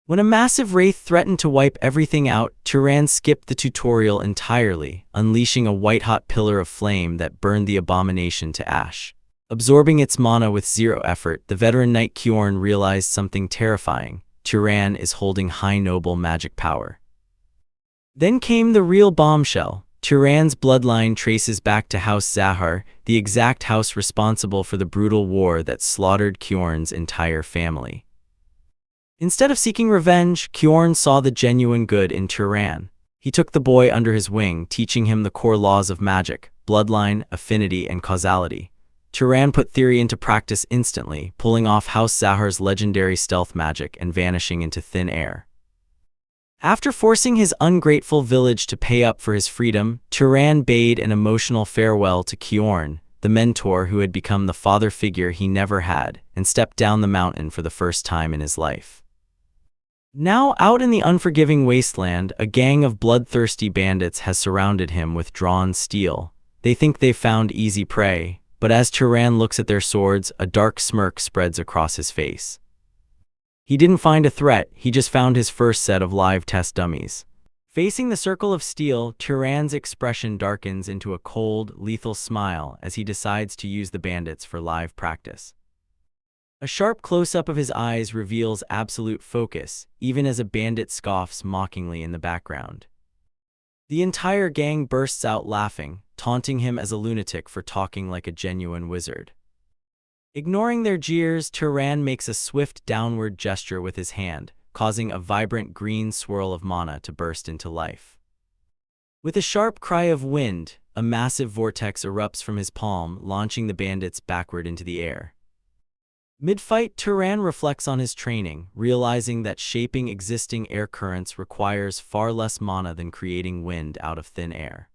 When a massive wraith threatened to wipe everything out, Turan skipped the tutorial entirely, unleashing a white-hot pillar of flame that burned the abomination to ash. Absorbing its mana with zero effort, the veteran knight Kjorn realized something terrifying. Turan is holding high noble magic power. Then came the real bombshell. Turan's bloodline traces back to House Zahar, the exact house responsible for the brutal war that slaughtered Kjorn's entire family. Instead of seeking revenge, Kjorn saw the genuine good in Turan. He took the boy under his wing, teaching him the core laws of magic, bloodline, affinity, and causality. Turan put theory into practice instantly, pulling off House Zahar's legendary stealth magic and vanishing into thin air. After forcing his ungrateful village to pay up for his freedom, Turan bade an emotional farewell to Kjorn, the mentor who had become the father figure he never had, and stepped down the mountain for the first time in his life. Now out in the unforgiving wasteland, a gang of bloodthirsty bandits has surrounded him with drawn steel. They think they've found easy prey, but as Turan looks at their swords, a dark smirk spreads across his face. He didn't find a threat, he just found his first set of live test dummies. Facing the circle of steel, Turan's expression darkens into a cold, lethal smile as he decides to use the bandits for live practice. A sharp close-up of his eyes reveals absolute focus, even as a bandit scoffs mockingly in the background. The entire gang bursts out laughing, taunting him as a lunatic for talking like a genuine wizard. Ignoring their jeers, Turan makes a swift downward gesture with his hand, causing a vibrant green swirl of mana to burst into life. With a sharp cry of wind, a massive vortex erupts from his palm, launching the bandits backward into the air. Mid-fight, Turan reflects on his training, realizing that shaping existing air currents requires far less mana than creating wind out of thin air.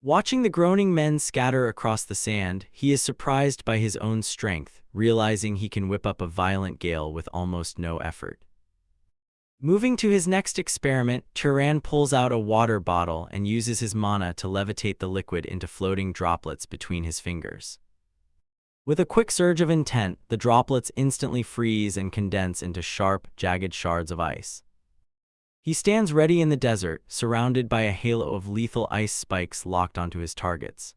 Watching the groaning men scatter across the sand, he is surprised by his own strength, realizing he can whip up a violent gale with almost no effort. Moving to his next experiment, Turan pulls out a water bottle and uses his mana to levitate the liquid into floating droplets between his fingers. With a quick surge of intent, the droplets instantly freeze and condense into sharp, jagged shards of ice. He stands ready in the desert, surrounded by a halo of lethal ice spikes locked onto his targets.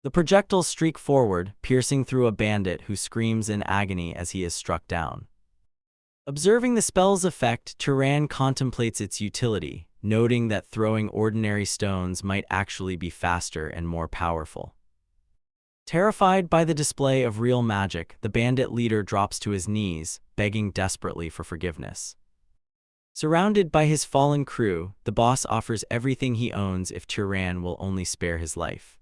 The projectiles streak forward, piercing through a bandit who screams in agony as he is struck down. Observing the spell's effect, Turan contemplates its utility, noting that throwing ordinary stones might actually be faster and more powerful. Terrified by the display of real magic, the bandit leader drops to his knees, begging desperately for forgiveness. Surrounded by his fallen crew, the boss offers everything he owns if Turan will only spare his life.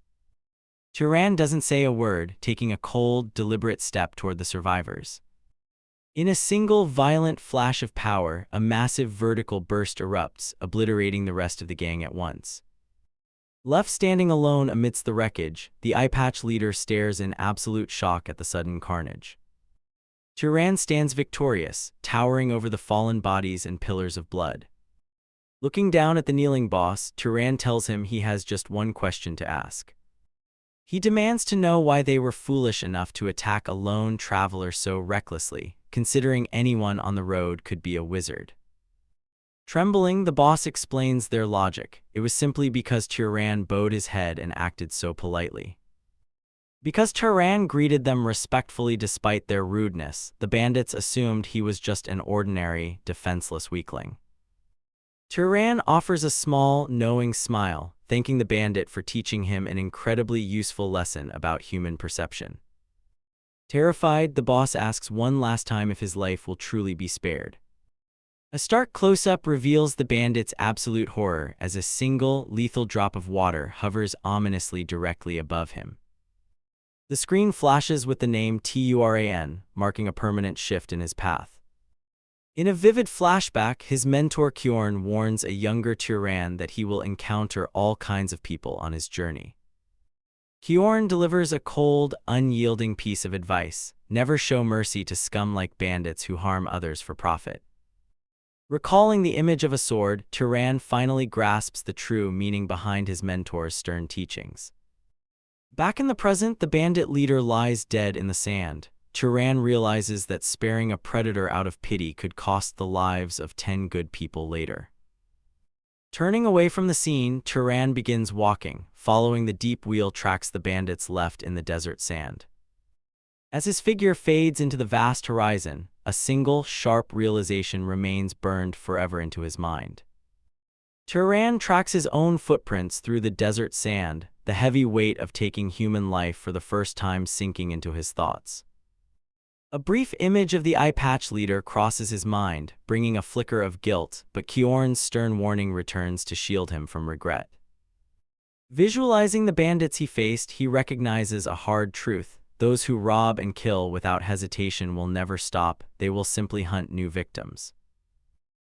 Turan doesn't say a word, taking a cold, deliberate step toward the survivors. In a single violent flash of power, a massive vertical burst erupts, obliterating the rest of the gang at once. Left standing alone amidst the wreckage, the eye patch leader stares in absolute shock at the sudden carnage. Turan stands victorious, towering over the fallen bodies and pillars of blood. Looking down at the kneeling boss, Turan tells him he has just one question to ask. He demands to know why they were foolish enough to attack a lone traveler so recklessly, considering anyone on the road could be a wizard. Trembling, the boss explains their logic. It was simply because Turan bowed his head and acted so politely. Because Turan greeted them respectfully despite their rudeness, the bandits assumed he was just an ordinary, defenseless weakling. Turan offers a small, knowing smile, thanking the bandit for teaching him an incredibly useful lesson about human perception. Terrified, the boss asks one last time if his life will truly be spared. A stark close-up reveals the bandit's absolute horror as a single, lethal drop of water hovers ominously directly above him. The screen flashes with the name Turan, marking a permanent shift in his path. In a vivid flashback, his mentor Kjorn warns a younger Turan that he will encounter all kinds of people on his journey. Kjorn delivers a cold, unyielding piece of advice: never show mercy to scum like bandits who harm others for profit. Recalling the image of a sword, Turan finally grasps the true meaning behind his mentor's stern teachings. Back in the present, the bandit leader lies dead in the sand. Turan realizes that sparing a predator out of pity could cost the lives of 10 good people later. Turning away from the scene, Turan begins walking, following the deep wheel tracks the bandits left in the desert sand. As his figure fades into the vast horizon, a single, sharp realization remains burned forever into his mind. Turan tracks his own footprints through the desert sand, the heavy weight of taking human life for the first time sinking into his thoughts. A brief image of the eye patch leader crosses his mind, bringing a flicker of guilt, but Kjorn's stern warning returns to shield him from regret. Visualizing the bandits he faced, he recognizes a hard truth. Those who rob and kill without hesitation will never stop, they will simply hunt new victims.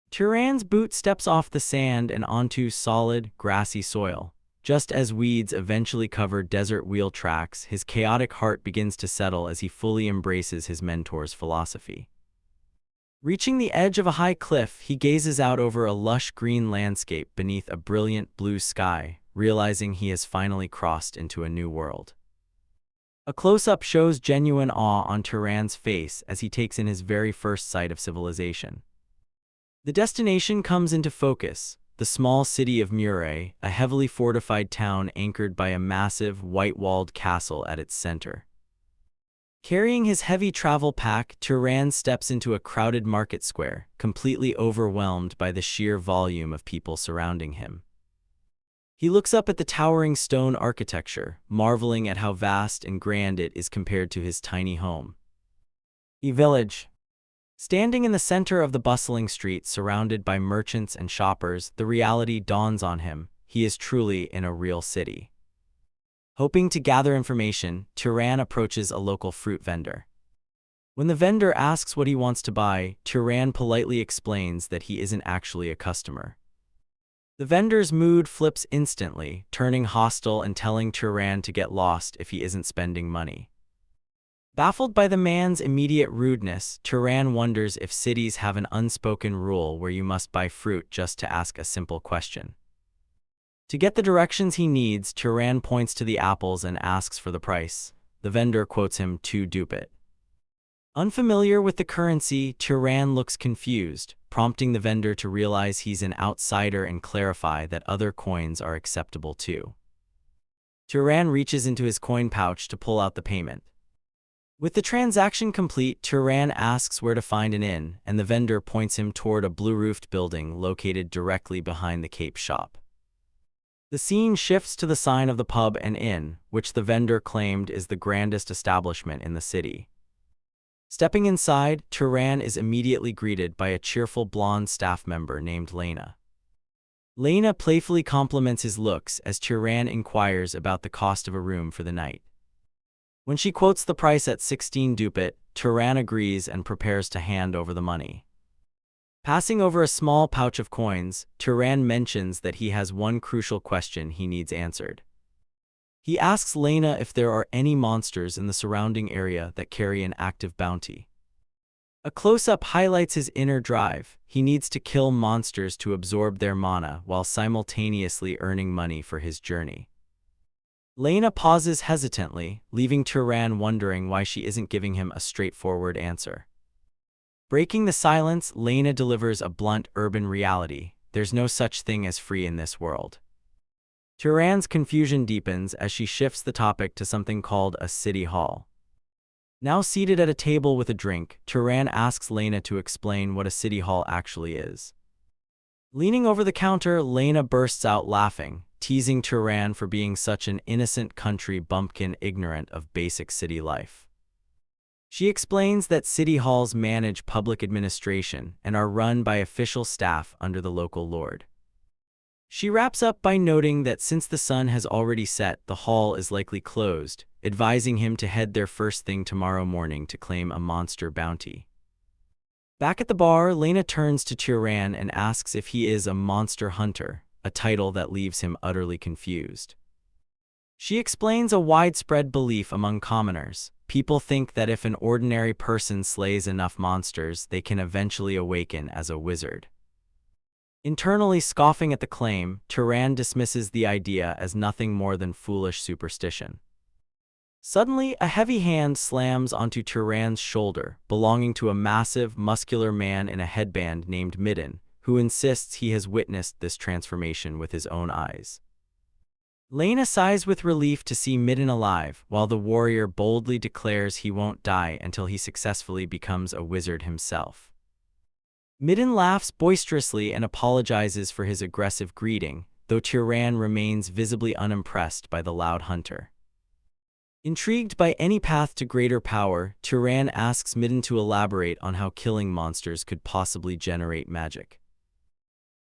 Turan's boot steps off the sand and onto solid, grassy soil. Just as weeds eventually cover desert wheel tracks, his chaotic heart begins to settle as he fully embraces his mentor's philosophy. Reaching the edge of a high cliff, he gazes out over a lush green landscape beneath a brilliant blue sky, realizing he has finally crossed into a new world. A close-up shows genuine awe on Turan's face as he takes in his very first sight of civilization. The destination comes into focus, the small city of Mure, a heavily fortified town anchored by a massive, white-walled castle at its center. Carrying his heavy travel pack, Turan steps into a crowded market square, completely overwhelmed by the sheer volume of people surrounding him. He looks up at the towering stone architecture, marveling at how vast and grand it is compared to his tiny home. A village. Standing in the center of the bustling street surrounded by merchants and shoppers, the reality dawns on him: he is truly in a real city. Hoping to gather information, Turan approaches a local fruit vendor. When the vendor asks what he wants to buy, Turan politely explains that he isn't actually a customer. The vendor's mood flips instantly, turning hostile and telling Turan to get lost if he isn't spending money. Baffled by the man's immediate rudeness, Turan wonders if cities have an unspoken rule where you must buy fruit just to ask a simple question. To get the directions he needs, Turan points to the apples and asks for the price. The vendor quotes him 2 dupit. Unfamiliar with the currency, Turan looks confused, prompting the vendor to realize he's an outsider and clarify that other coins are acceptable too. Turan reaches into his coin pouch to pull out the payment. With the transaction complete, Turan asks where to find an inn, and the vendor points him toward a blue-roofed building located directly behind the cape shop. The scene shifts to the sign of the pub and inn, which the vendor claimed is the grandest establishment in the city. Stepping inside, Turan is immediately greeted by a cheerful blonde staff member named Lena. Lena playfully compliments his looks as Turan inquires about the cost of a room for the night. When she quotes the price at 16 dupit, Turan agrees and prepares to hand over the money. Passing over a small pouch of coins, Turan mentions that he has one crucial question he needs answered. He asks Lena if there are any monsters in the surrounding area that carry an active bounty. A close-up highlights his inner drive. He needs to kill monsters to absorb their mana while simultaneously earning money for his journey. Lena pauses hesitantly, leaving Turan wondering why she isn't giving him a straightforward answer. Breaking the silence, Lena delivers a blunt urban reality: there's no such thing as free in this world. Turan's confusion deepens as she shifts the topic to something called a city hall. Now seated at a table with a drink, Turan asks Lena to explain what a city hall actually is. Leaning over the counter, Lena bursts out laughing, teasing Turan for being such an innocent country bumpkin ignorant of basic city life. She explains that city halls manage public administration and are run by official staff under the local lord. She wraps up by noting that since the sun has already set, the hall is likely closed, advising him to head there first thing tomorrow morning to claim a monster bounty. Back at the bar, Lena turns to Turan and asks if he is a monster hunter, a title that leaves him utterly confused. She explains a widespread belief among commoners. People think that if an ordinary person slays enough monsters, they can eventually awaken as a wizard. Internally scoffing at the claim, Turan dismisses the idea as nothing more than foolish superstition. Suddenly, a heavy hand slams onto Turan's shoulder, belonging to a massive, muscular man in a headband named Midden, who insists he has witnessed this transformation with his own eyes. Lena sighs with relief to see Midden alive, while the warrior boldly declares he won't die until he successfully becomes a wizard himself. Midden laughs boisterously and apologizes for his aggressive greeting, though Turan remains visibly unimpressed by the loud hunter. Intrigued by any path to greater power, Turan asks Midden to elaborate on how killing monsters could possibly generate magic.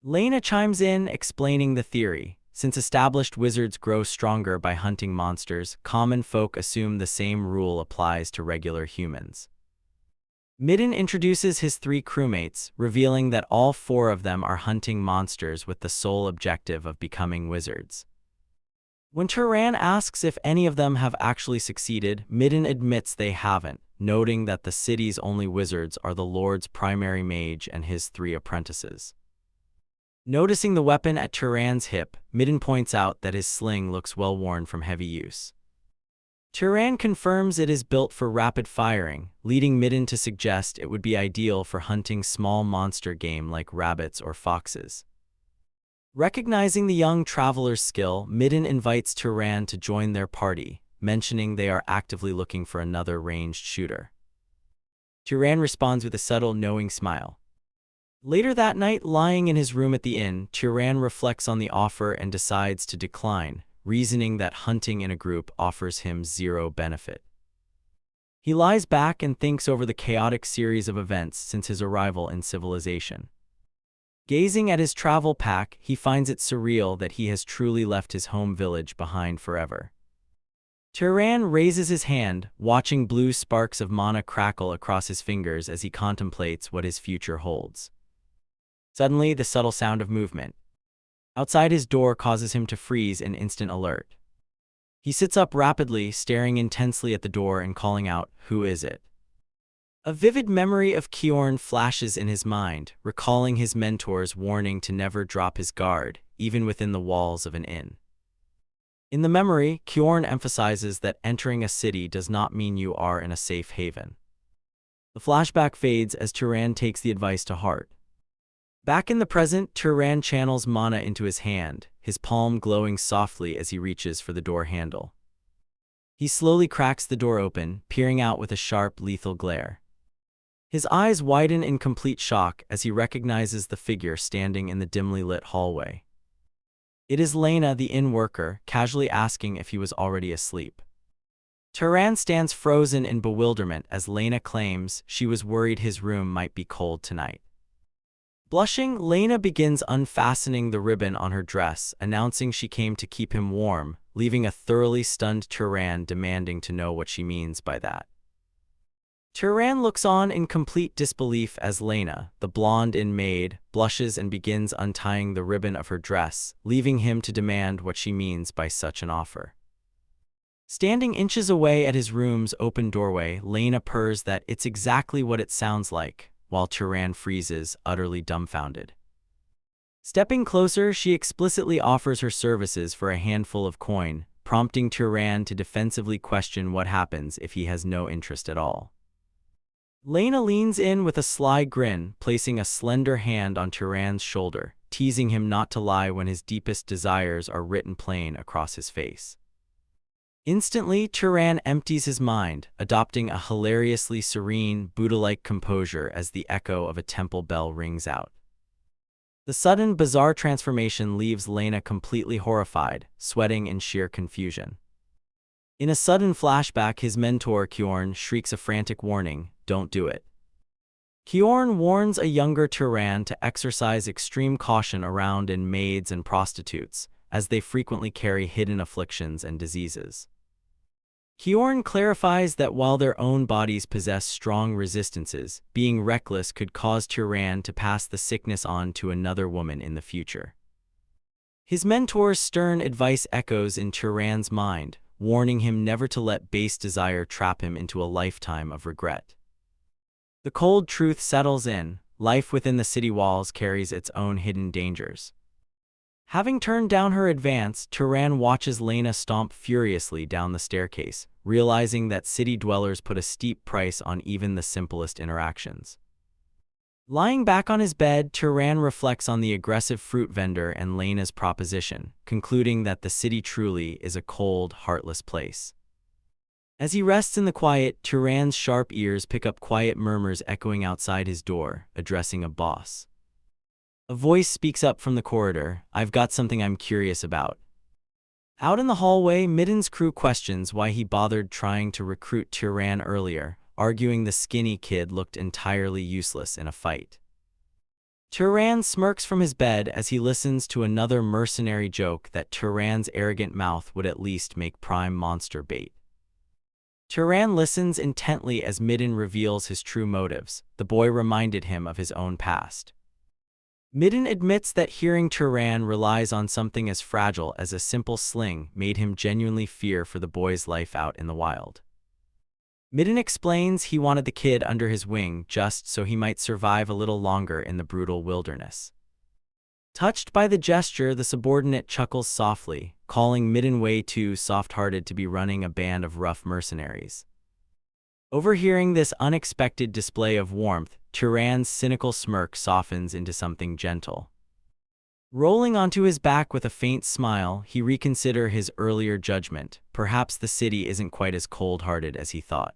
Lena chimes in, explaining the theory. Since established wizards grow stronger by hunting monsters, common folk assume the same rule applies to regular humans. Midden introduces his 3 crewmates, revealing that all 4 of them are hunting monsters with the sole objective of becoming wizards. When Turan asks if any of them have actually succeeded, Midden admits they haven't, noting that the city's only wizards are the Lord's primary mage and his 3 apprentices. Noticing the weapon at Turan's hip, Midden points out that his sling looks well worn from heavy use. Turan confirms it is built for rapid firing, leading Midden to suggest it would be ideal for hunting small monster game like rabbits or foxes. Recognizing the young traveler's skill, Midden invites Turan to join their party, mentioning they are actively looking for another ranged shooter. Turan responds with a subtle, knowing smile. Later that night, lying in his room at the inn, Turan reflects on the offer and decides to decline, reasoning that hunting in a group offers him 0 benefit. He lies back and thinks over the chaotic series of events since his arrival in civilization. Gazing at his travel pack, he finds it surreal that he has truly left his home village behind forever. Turan raises his hand, watching blue sparks of mana crackle across his fingers as he contemplates what his future holds. Suddenly, the subtle sound of movement outside his door causes him to freeze in instant alert. He sits up rapidly, staring intensely at the door and calling out, "Who is it?" A vivid memory of Kjorn flashes in his mind, recalling his mentor's warning to never drop his guard, even within the walls of an inn. In the memory, Kjorn emphasizes that entering a city does not mean you are in a safe haven. The flashback fades as Turan takes the advice to heart. Back in the present, Turan channels mana into his hand, his palm glowing softly as he reaches for the door handle. He slowly cracks the door open, peering out with a sharp, lethal glare. His eyes widen in complete shock as he recognizes the figure standing in the dimly lit hallway. It is Lena, the inn worker, casually asking if he was already asleep. Turan stands frozen in bewilderment as Lena claims she was worried his room might be cold tonight. Blushing, Lena begins unfastening the ribbon on her dress, announcing she came to keep him warm, leaving a thoroughly stunned Turan demanding to know what she means by that. Turan looks on in complete disbelief as Lena, the blonde inn maid, blushes and begins untying the ribbon of her dress, leaving him to demand what she means by such an offer. Standing inches away at his room's open doorway, Lena purrs that it's exactly what it sounds like, while Turan freezes, utterly dumbfounded. Stepping closer, she explicitly offers her services for a handful of coin, prompting Turan to defensively question what happens if he has no interest at all. Lena leans in with a sly grin, placing a slender hand on Turan's shoulder, teasing him not to lie when his deepest desires are written plain across his face. Instantly, Turan empties his mind, adopting a hilariously serene, Buddha-like composure as the echo of a temple bell rings out. The sudden, bizarre transformation leaves Lena completely horrified, sweating in sheer confusion. In a sudden flashback, his mentor, Kjorn, shrieks a frantic warning, "Don't do it." Kjorn warns a younger Turan to exercise extreme caution around in maids and prostitutes, as they frequently carry hidden afflictions and diseases. Kjorn clarifies that while their own bodies possess strong resistances, being reckless could cause Turan to pass the sickness on to another woman in the future. His mentor's stern advice echoes in Turan's mind, warning him never to let base desire trap him into a lifetime of regret. The cold truth settles in: life within the city walls carries its own hidden dangers. Having turned down her advance, Turan watches Lena stomp furiously down the staircase, realizing that city dwellers put a steep price on even the simplest interactions. Lying back on his bed, Turan reflects on the aggressive fruit vendor and Lena's proposition, concluding that the city truly is a cold, heartless place. As he rests in the quiet, Turan's sharp ears pick up quiet murmurs echoing outside his door, addressing a boss. A voice speaks up from the corridor, "I've got something I'm curious about." Out in the hallway, Midden's crew questions why he bothered trying to recruit Turan earlier, arguing the skinny kid looked entirely useless in a fight. Turan smirks from his bed as he listens to another mercenary joke that Turan's arrogant mouth would at least make prime monster bait. Turan listens intently as Midden reveals his true motives. The boy reminded him of his own past. Midden admits that hearing Turan relies on something as fragile as a simple sling made him genuinely fear for the boy's life out in the wild. Midden explains he wanted the kid under his wing just so he might survive a little longer in the brutal wilderness. Touched by the gesture, the subordinate chuckles softly, calling Midden way too soft-hearted to be running a band of rough mercenaries. Overhearing this unexpected display of warmth, Turan's cynical smirk softens into something gentle. Rolling onto his back with a faint smile, he reconsiders his earlier judgment. Perhaps the city isn't quite as cold-hearted as he thought.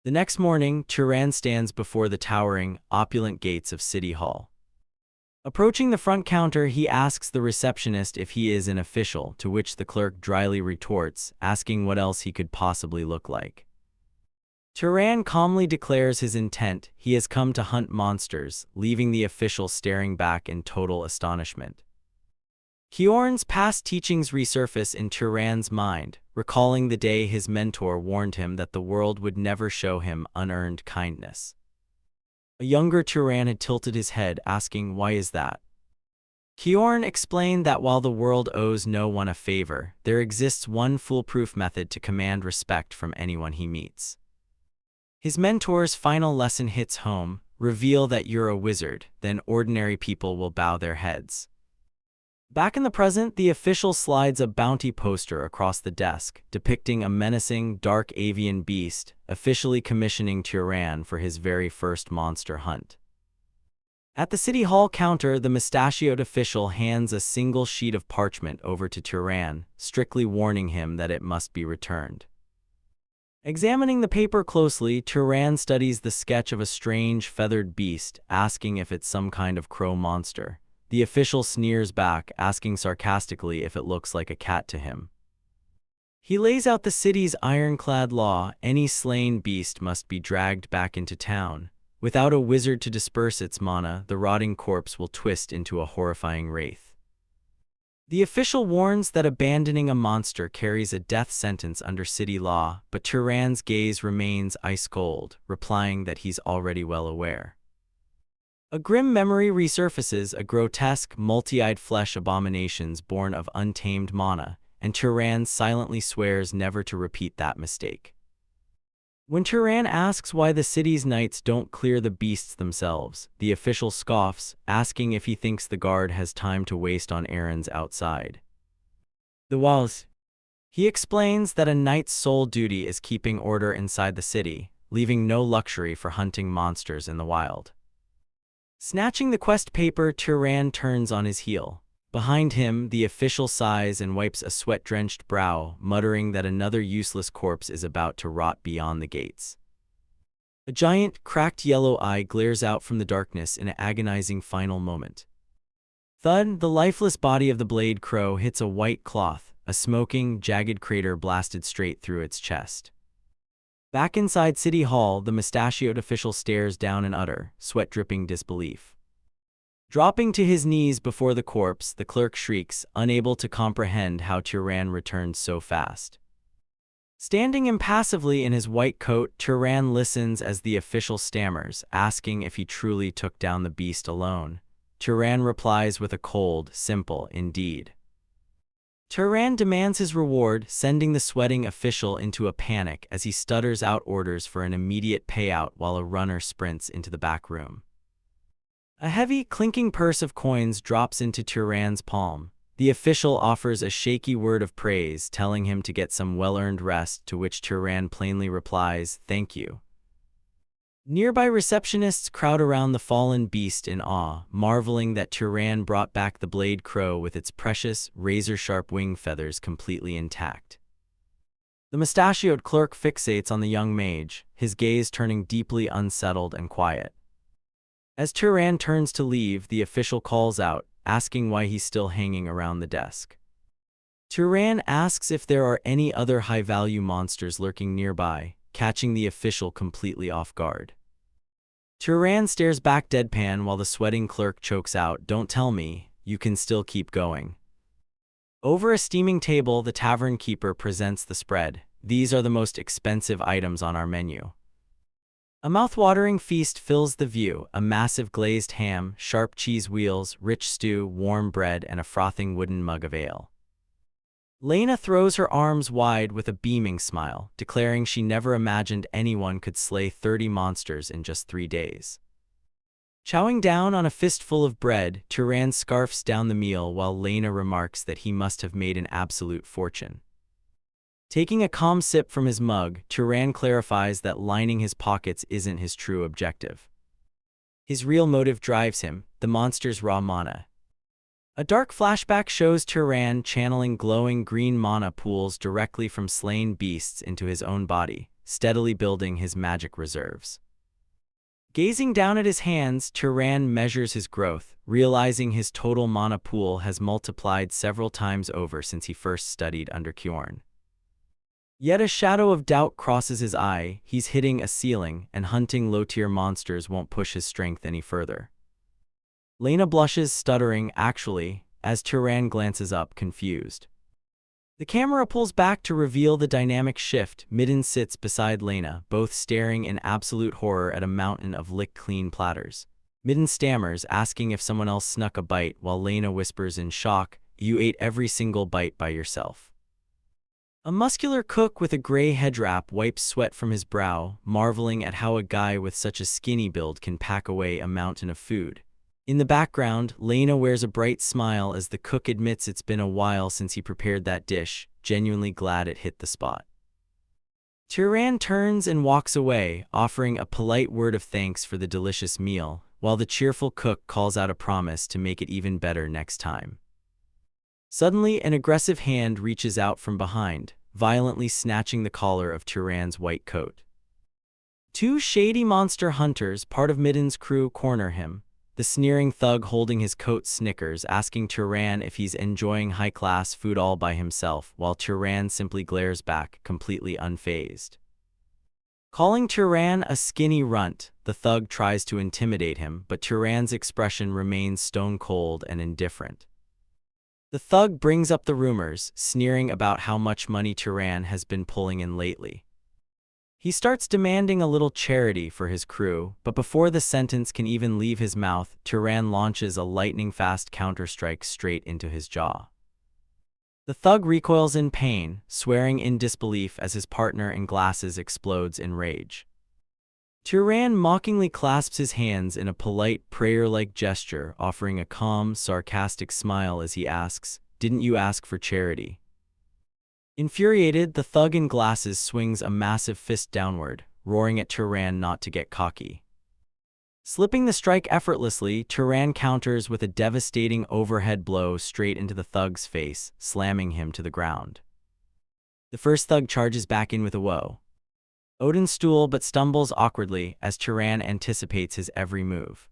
The next morning, Turan stands before the towering, opulent gates of City Hall. Approaching the front counter, he asks the receptionist if he is an official, to which the clerk dryly retorts, asking what else he could possibly look like. Turan calmly declares his intent: he has come to hunt monsters, leaving the official staring back in total astonishment. Kiorn's past teachings resurface in Turan's mind, recalling the day his mentor warned him that the world would never show him unearned kindness. A younger Turan had tilted his head, asking, "Why is that?" Kiorn explained that while the world owes no one a favor, there exists one foolproof method to command respect from anyone he meets. His mentor's final lesson hits home: reveal that you're a wizard, then ordinary people will bow their heads. Back in the present, the official slides a bounty poster across the desk, depicting a menacing, dark avian beast, officially commissioning Turan for his very first monster hunt. At the City Hall counter, the mustachioed official hands a single sheet of parchment over to Turan, strictly warning him that it must be returned. Examining the paper closely, Turan studies the sketch of a strange, feathered beast, asking if it's some kind of crow monster. The official sneers back, asking sarcastically if it looks like a cat to him. He lays out the city's ironclad law: any slain beast must be dragged back into town. Without a wizard to disperse its mana, the rotting corpse will twist into a horrifying wraith. The official warns that abandoning a monster carries a death sentence under city law, but Turan's gaze remains ice cold, replying that he's already well aware. A grim memory resurfaces: a grotesque, multi-eyed flesh abominations born of untamed mana, and Turan silently swears never to repeat that mistake. When Turan asks why the city's knights don't clear the beasts themselves, the official scoffs, asking if he thinks the guard has time to waste on errands outside the walls. He explains that a knight's sole duty is keeping order inside the city, leaving no luxury for hunting monsters in the wild. Snatching the quest paper, Turan turns on his heel. Behind him, the official sighs and wipes a sweat-drenched brow, muttering that another useless corpse is about to rot beyond the gates. A giant, cracked yellow eye glares out from the darkness in an agonizing final moment. Thud! The lifeless body of the blade crow hits a white cloth, a smoking, jagged crater blasted straight through its chest. Back inside City Hall, the mustachioed official stares down in utter, sweat-dripping disbelief. Dropping to his knees before the corpse, the clerk shrieks, unable to comprehend how Turan returned so fast. Standing impassively in his white coat, Turan listens as the official stammers, asking if he truly took down the beast alone. Turan replies with a cold, simple "indeed." Turan demands his reward, sending the sweating official into a panic as he stutters out orders for an immediate payout while a runner sprints into the back room. A heavy, clinking purse of coins drops into Turan's palm. The official offers a shaky word of praise, telling him to get some well-earned rest, to which Turan plainly replies, "Thank you." Nearby receptionists crowd around the fallen beast in awe, marveling that Turan brought back the blade crow with its precious, razor-sharp wing feathers completely intact. The mustachioed clerk fixates on the young mage, his gaze turning deeply unsettled and quiet. As Turan turns to leave, the official calls out, asking why he's still hanging around the desk. Turan asks if there are any other high-value monsters lurking nearby, catching the official completely off guard. Turan stares back deadpan while the sweating clerk chokes out, "Don't tell me, you can still keep going." Over a steaming table, the tavern keeper presents the spread. "These are the most expensive items on our menu." A mouth-watering feast fills the view: a massive glazed ham, sharp cheese wheels, rich stew, warm bread, and a frothing wooden mug of ale. Lena throws her arms wide with a beaming smile, declaring she never imagined anyone could slay 30 monsters in just 3 days. Chowing down on a fistful of bread, Turan scarfs down the meal while Lena remarks that he must have made an absolute fortune. Taking a calm sip from his mug, Turan clarifies that lining his pockets isn't his true objective. His real motive drives him: the monster's raw mana. A dark flashback shows Turan channeling glowing green mana pools directly from slain beasts into his own body, steadily building his magic reserves. Gazing down at his hands, Turan measures his growth, realizing his total mana pool has multiplied several times over since he first studied under Kjorn. Yet a shadow of doubt crosses his eye: he's hitting a ceiling, and hunting low-tier monsters won't push his strength any further. Lena blushes, stuttering, "Actually," as Turan glances up, confused. The camera pulls back to reveal the dynamic shift. Midden sits beside Lena, both staring in absolute horror at a mountain of lick-clean platters. Midden stammers, asking if someone else snuck a bite, while Lena whispers in shock, "You ate every single bite by yourself." A muscular cook with a gray headwrap wipes sweat from his brow, marveling at how a guy with such a skinny build can pack away a mountain of food. In the background, Lena wears a bright smile as the cook admits it's been a while since he prepared that dish, genuinely glad it hit the spot. Turan turns and walks away, offering a polite word of thanks for the delicious meal, while the cheerful cook calls out a promise to make it even better next time. Suddenly, an aggressive hand reaches out from behind, violently snatching the collar of Turan's white coat. 2 shady monster hunters, part of Midden's crew, corner him. The sneering thug holding his coat snickers, asking Turan if he's enjoying high-class food all by himself, while Turan simply glares back, completely unfazed. Calling Turan a skinny runt, the thug tries to intimidate him, but Turan's expression remains stone-cold and indifferent. The thug brings up the rumors, sneering about how much money Turan has been pulling in lately. He starts demanding a little charity for his crew, but before the sentence can even leave his mouth, Turan launches a lightning-fast counterstrike straight into his jaw. The thug recoils in pain, swearing in disbelief as his partner in glasses explodes in rage. Turan mockingly clasps his hands in a polite, prayer-like gesture, offering a calm, sarcastic smile as he asks, "Didn't you ask for charity?" Infuriated, the thug in glasses swings a massive fist downward, roaring at Turan not to get cocky. Slipping the strike effortlessly, Turan counters with a devastating overhead blow straight into the thug's face, slamming him to the ground. The first thug charges back in with a woe. Odin's stool, but stumbles awkwardly as Turan anticipates his every move.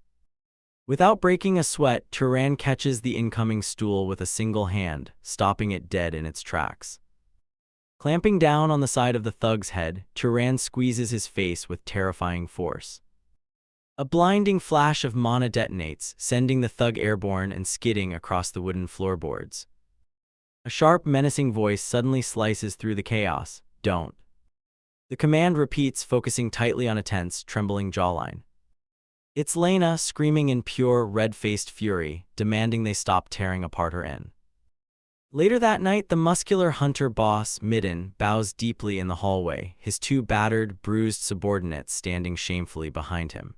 Without breaking a sweat, Turan catches the incoming stool with a single hand, stopping it dead in its tracks. Clamping down on the side of the thug's head, Turan squeezes his face with terrifying force. A blinding flash of mana detonates, sending the thug airborne and skidding across the wooden floorboards. A sharp, menacing voice suddenly slices through the chaos, "Don't." The command repeats, focusing tightly on a tense, trembling jawline. It's Lena, screaming in pure, red-faced fury, demanding they stop tearing apart her inn. Later that night, the muscular hunter boss, Midden, bows deeply in the hallway, his 2 battered, bruised subordinates standing shamefully behind him.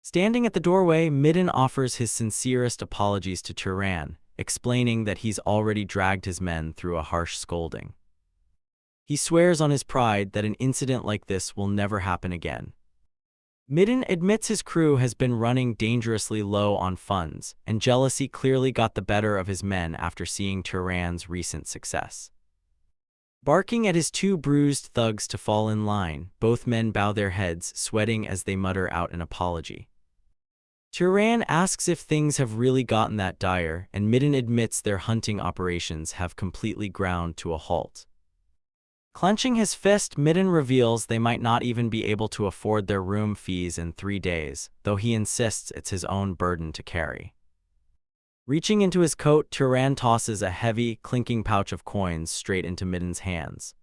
Standing at the doorway, Midden offers his sincerest apologies to Turan, explaining that he's already dragged his men through a harsh scolding. He swears on his pride that an incident like this will never happen again. Midden admits his crew has been running dangerously low on funds, and jealousy clearly got the better of his men after seeing Turan's recent success. Barking at his two bruised thugs to fall in line, both men bow their heads, sweating as they mutter out an apology. Turan asks if things have really gotten that dire, and Midden admits their hunting operations have completely ground to a halt. Clenching his fist, Midden reveals they might not even be able to afford their room fees in 3 days, though he insists it's his own burden to carry. Reaching into his coat, Turan tosses a heavy, clinking pouch of coins straight into Midden's hands.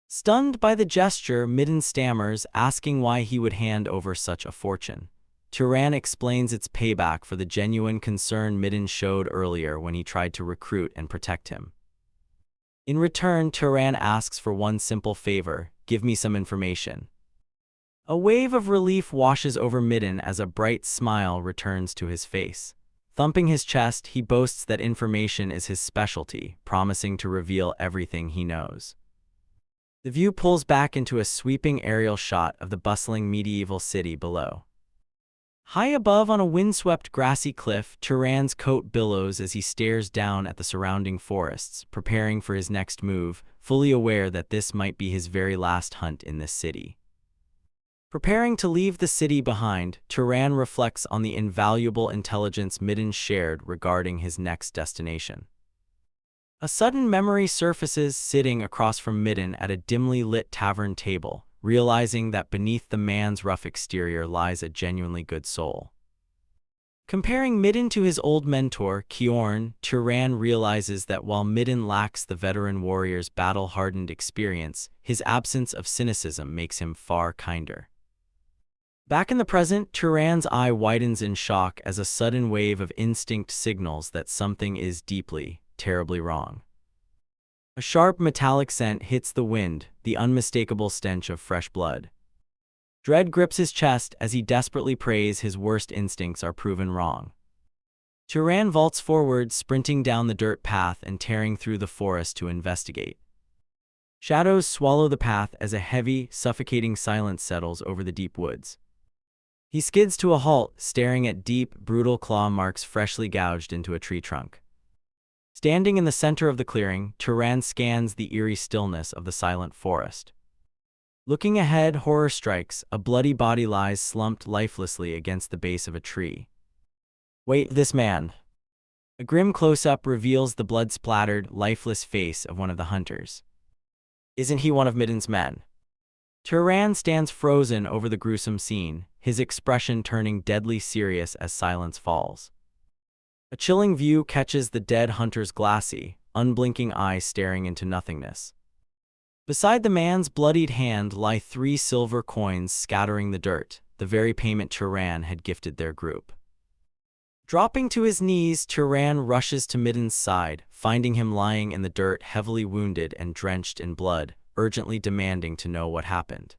Stunned by the gesture, Midden stammers, asking why he would hand over such a fortune. Turan explains it's payback for the genuine concern Midden showed earlier when he tried to recruit and protect him. In return, Turan asks for one simple favor: give me some information. A wave of relief washes over Midden as a bright smile returns to his face. Thumping his chest, he boasts that information is his specialty, promising to reveal everything he knows. The view pulls back into a sweeping aerial shot of the bustling medieval city below. High above on a windswept grassy cliff, Turan's coat billows as he stares down at the surrounding forests, preparing for his next move, fully aware that this might be his very last hunt in this city. Preparing to leave the city behind, Turan reflects on the invaluable intelligence Midden shared regarding his next destination. A sudden memory surfaces sitting across from Midden at a dimly lit tavern table, realizing that beneath the man's rough exterior lies a genuinely good soul. Comparing Midden to his old mentor, Kjorn, Turan realizes that while Midden lacks the veteran warrior's battle-hardened experience, his absence of cynicism makes him far kinder. Back in the present, Turan's eye widens in shock as a sudden wave of instinct signals that something is deeply, terribly wrong. A sharp metallic scent hits the wind, the unmistakable stench of fresh blood. Dread grips his chest as he desperately prays his worst instincts are proven wrong. Turan vaults forward, sprinting down the dirt path and tearing through the forest to investigate. Shadows swallow the path as a heavy, suffocating silence settles over the deep woods. He skids to a halt, staring at deep, brutal claw marks freshly gouged into a tree trunk. Standing in the center of the clearing, Turan scans the eerie stillness of the silent forest. Looking ahead, horror strikes. A bloody body lies slumped lifelessly against the base of a tree. Wait, this man. A grim close-up reveals the blood-splattered, lifeless face of one of the hunters. Isn't he one of Midden's men? Turan stands frozen over the gruesome scene, his expression turning deadly serious as silence falls. A chilling view catches the dead hunter's glassy, unblinking eyes staring into nothingness. Beside the man's bloodied hand lie 3 silver coins scattering the dirt, the very payment Turan had gifted their group. Dropping to his knees, Turan rushes to Midden's side, finding him lying in the dirt heavily wounded and drenched in blood, urgently demanding to know what happened.